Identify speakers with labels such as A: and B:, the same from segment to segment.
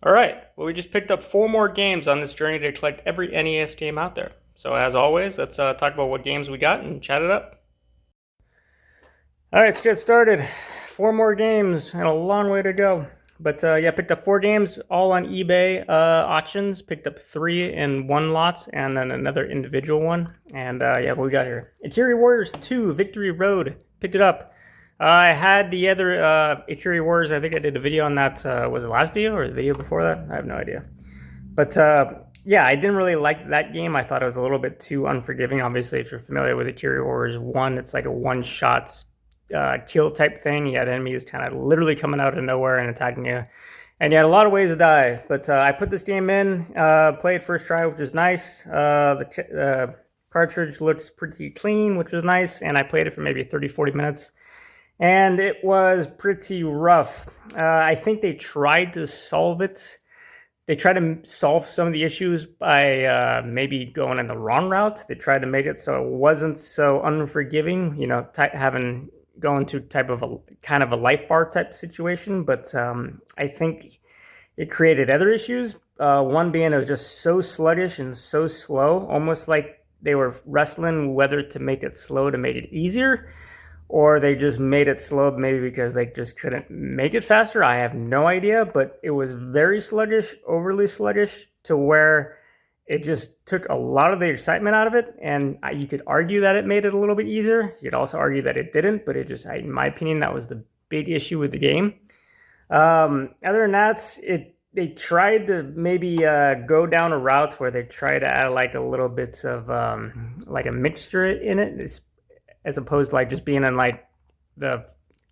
A: All right, well, we just picked up 4 more games on this journey to collect every NES game out there. So, as always, let's talk about what games we got and chat it up. All right, let's get started. 4 more games and a long way to go. But yeah, picked up 4 games, all on eBay auctions. Picked up 3 in one lot and then another individual one. And yeah, what we got here? Akira Warriors 2 Victory Road. Picked it up. I had the other Akira Warriors. I think I did a video on that. Was it last video or the video before that? I have no idea. But yeah, I didn't really like that game. I thought it was a little bit too unforgiving. Obviously, if you're familiar with Akira Warriors 1, it's like a one-shot kill type thing. You had enemies kind of literally coming out of nowhere and attacking you. And you had a lot of ways to die. But I put this game in, played first try, which was nice. The cartridge looks pretty clean, which was nice. And I played it for maybe 30-40 minutes. And it was pretty rough. I think they tried to solve it. They tried to solve some of the issues by maybe going in the wrong route. They tried to make it so it wasn't so unforgiving, you know, going to type of a kind of a life bar type situation. But I think it created other issues. One being it was just so sluggish and so slow, almost like they were wrestling whether to make it slow to make it easier, or they just made it slow maybe because they just couldn't make it faster. I have no idea, but it was very sluggish, overly sluggish, to where it just took a lot of the excitement out of it. And you could argue that it made it a little bit easier. You could also argue that it didn't, but it just, in my opinion, that was the big issue with the game. Other than that, they tried to maybe go down a route where they try to add like a little bit of like a mixture in it, as opposed to like just being in like the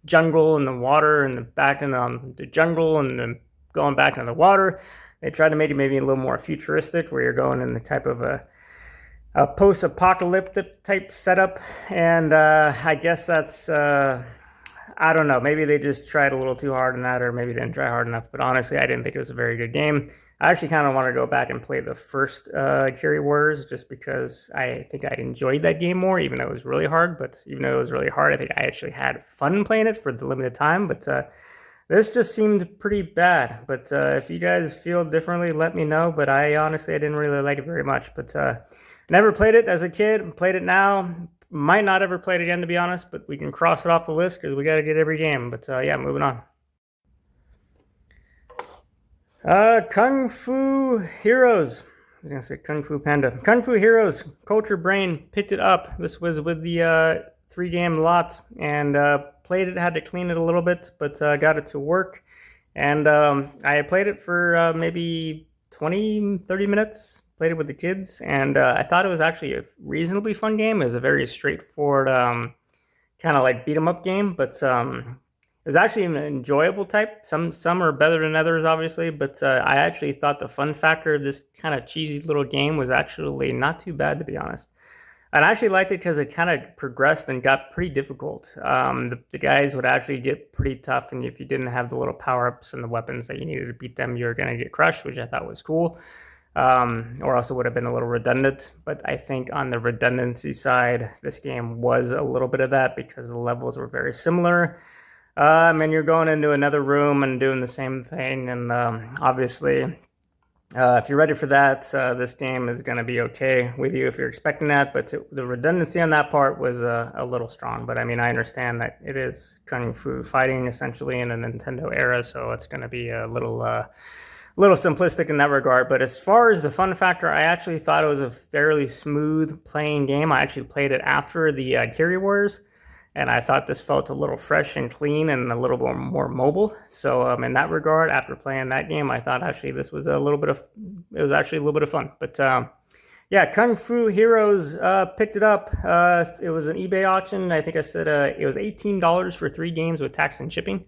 A: jungle and the water and the back in the jungle and then going back into the water. They tried to make it maybe a little more futuristic, where you're going in the type of a post-apocalyptic type setup. And I guess that's I don't know. Maybe they just tried a little too hard on that, or maybe they didn't try hard enough. But honestly, I didn't think it was a very good game. I actually kind of want to go back and play the first Akira Warriors, just because I think I enjoyed that game more, even though it was really hard. But even though it was really hard, I think I actually had fun playing it for the limited time. But this just seemed pretty bad. But if you guys feel differently, let me know. But I honestly didn't really like it very much. But never played it as a kid. Played it now. Might not ever play it again, to be honest. But we can cross it off the list because we got to get every game. But yeah, moving on. Kung Fu Heroes. I was gonna say Kung Fu Panda. Kung Fu Heroes. Culture Brain picked it up. This was with the 3-game lot, and played it. Had to clean it a little bit, but got it to work. And I played it for maybe 20-30 minutes. Played it with the kids, and I thought it was actually a reasonably fun game. It was a very straightforward kind of like beat 'em up game, but it was actually an enjoyable type. Some are better than others, obviously, but I actually thought the fun factor of this kind of cheesy little game was actually not too bad, to be honest. And I actually liked it because it kind of progressed and got pretty difficult. The guys would actually get pretty tough, and if you didn't have the little power-ups and the weapons that you needed to beat them, you're going to get crushed, which I thought was cool. Or also would have been a little redundant. But I think on the redundancy side, this game was a little bit of that because the levels were very similar. And you're going into another room and doing the same thing. And obviously, if you're ready for that, this game is going to be okay with you if you're expecting that. But the redundancy on that part was a little strong. But I mean, I understand that it is Kung Fu fighting essentially in a Nintendo era, so it's going to be a little simplistic in that regard. But as far as the fun factor, I actually thought it was a fairly smooth playing game. I actually played it after the Akira Warriors, and I thought this felt a little fresh and clean and a little more mobile. So in that regard, after playing that game, I thought actually this was it was actually a little bit of fun. But yeah, Kung Fu Heroes picked it up. It was an eBay auction. I think I said it was $18 for 3 games with tax and shipping.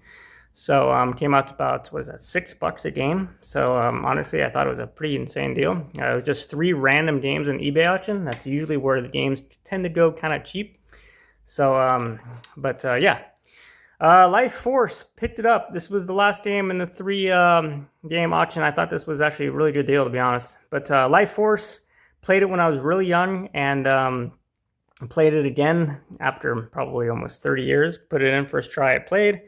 A: So came out to about, what is that, $6 a game. So honestly, I thought it was a pretty insane deal. It was just 3 random games in eBay auction. That's usually where the games tend to go kind of cheap. So, but yeah. Life Force picked it up. This was the last game in the 3-game auction. I thought this was actually a really good deal, to be honest. But Life Force, played it when I was really young, and played it again after probably almost 30 years. Put it in first try I played.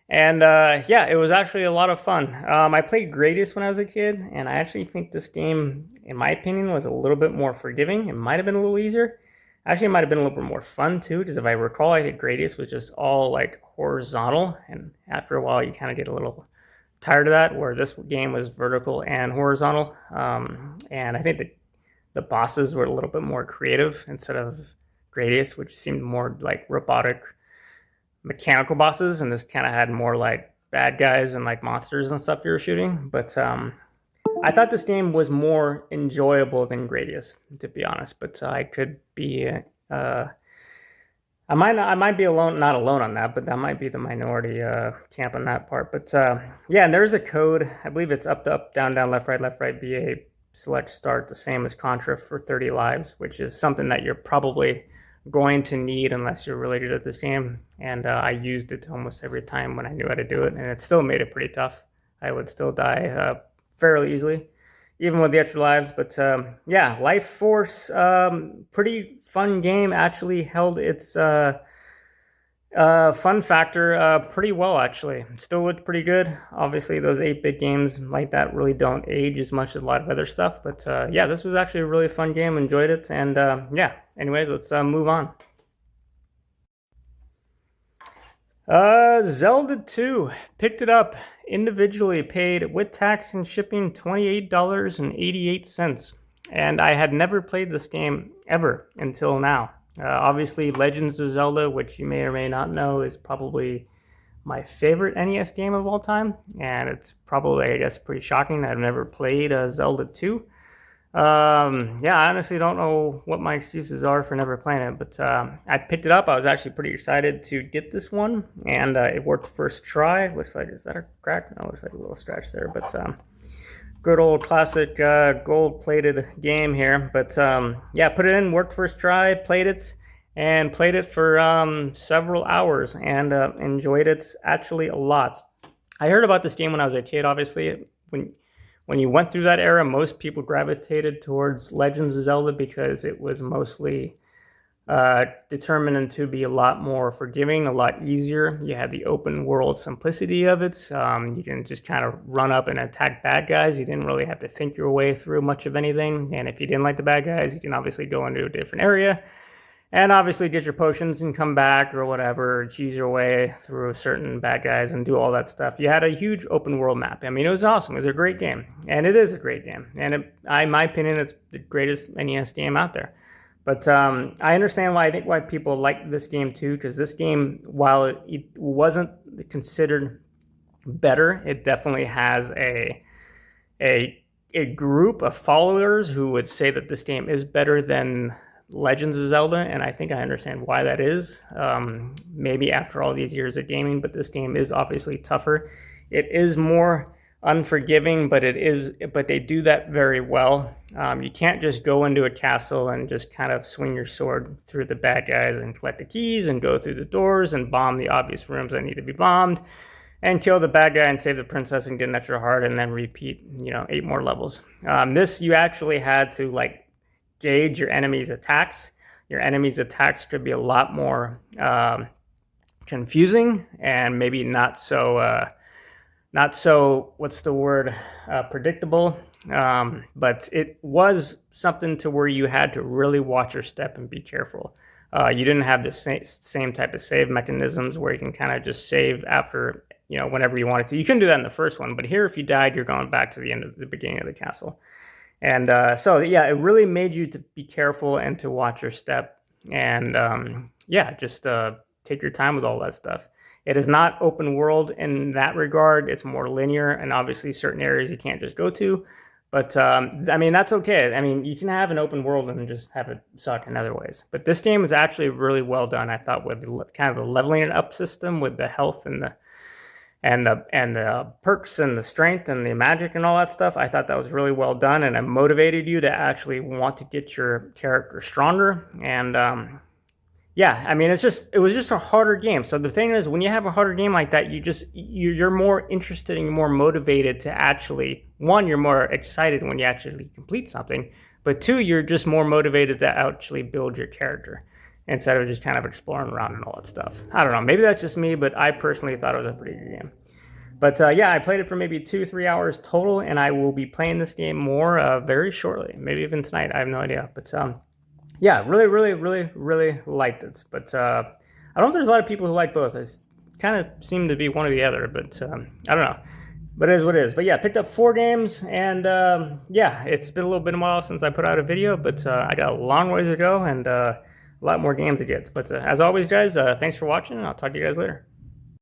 A: And yeah, it was actually a lot of fun. I played Gradius when I was a kid, and I actually think this game, in my opinion, was a little bit more forgiving. It might have been a little easier. Actually, it might have been a little bit more fun too, because if I recall, I think Gradius was just all like horizontal, and after a while, you kind of get a little tired of that. Where this game was vertical and horizontal, and I think the bosses were a little bit more creative instead of Gradius, which seemed more like robotic mechanical bosses, and this kind of had more like bad guys and like monsters and stuff you were shooting. But I thought this game was more enjoyable than Gradius, to be honest. But I could be, I might be alone, not alone on that, but that might be the minority camp on that part. But yeah, and there's a code. I believe it's up, down, down, left, right, BA, select, start, the same as Contra for 30 lives, which is something that you're probably going to need unless you're really good at this game. And I used it almost every time when I knew how to do it, and it still made it pretty tough. I would still die fairly easily, even with the extra lives. But yeah, Life Force, pretty fun game. Actually held its fun factor pretty well, actually. Still looked pretty good. Obviously, those 8-bit games like that really don't age as much as a lot of other stuff. But yeah, this was actually a really fun game. Enjoyed it. And yeah, anyways, let's move on. Zelda 2. Picked it up individually, paid with tax and shipping $28.88. And I had never played this game ever until now. Obviously, Legends of Zelda, which you may or may not know, is probably my favorite NES game of all time. And it's probably, I guess, pretty shocking that I've never played Zelda 2. Yeah, I honestly don't know what my excuses are for never playing it, but I picked it up. I was actually pretty excited to get this one, and it worked first try. Looks like, is that a crack? No, looks like a little scratch there, but good old classic gold-plated game here. But yeah, put it in, worked first try, played it for several hours, and enjoyed it actually a lot. I heard about this game when I was a kid, obviously. When you went through that era, most people gravitated towards Legends of Zelda because it was mostly determined to be a lot more forgiving, a lot easier. You had the open world simplicity of it. You can just kind of run up and attack bad guys. You didn't really have to think your way through much of anything. And if you didn't like the bad guys, you can obviously go into a different area and obviously get your potions and come back or whatever, or cheese your way through certain bad guys and do all that stuff. You had a huge open world map. I mean, it was awesome. It was a great game. And it is a great game. And in my opinion, it's the greatest NES game out there. But I understand why people like this game too, because this game, while it wasn't considered better, it definitely has a group of followers who would say that this game is better than Legends of Zelda, and I think I understand why that is. Maybe after all these years of gaming, but this game is obviously tougher. It is more unforgiving, but they do that very well. You can't just go into a castle and just kind of swing your sword through the bad guys and collect the keys and go through the doors and bomb the obvious rooms that need to be bombed and kill the bad guy and save the princess and get an extra heart and then repeat, 8 more levels. This, you actually had to gauge your enemy's attacks. Your enemy's attacks could be a lot more confusing and maybe not so what's the word, predictable. But it was something to where you had to really watch your step and be careful. You didn't have the same type of save mechanisms where you can kind of just save after, whenever you wanted to. You couldn't do that in the first one, but here if you died, you're going back to the beginning of the castle. And so, yeah, it really made you to be careful and to watch your step. And, yeah, just take your time with all that stuff. It is not open world in that regard. It's more linear, and obviously certain areas you can't just go to. But, I mean, that's okay. I mean, you can have an open world and just have it suck in other ways. But this game is actually really well done, I thought, with kind of the leveling it up system with the health and the perks and the strength and the magic and all that stuff. I thought that was really well done, and it motivated you to actually want to get your character stronger. And yeah, I mean, it was just a harder game. So the thing is, when you have a harder game like that, you're more interested and more motivated to actually, one, you're more excited when you actually complete something, but two, you're just more motivated to actually build your character. instead of just kind of exploring around and all that stuff. I don't know. Maybe that's just me, but I personally thought it was a pretty good game. But yeah, I played it for maybe 2-3 hours total, and I will be playing this game more very shortly. Maybe even tonight. I have no idea. But yeah, really, really, really, really liked it. But I don't know if there's a lot of people who like both. It kind of seemed to be one or the other, but I don't know. But it is what it is. But yeah, picked up 4 games, and yeah, it's been a little bit of a while since I put out a video, but I got a long ways to go and a lot more games to get. But as always, guys, thanks for watching, and I'll talk to you guys later.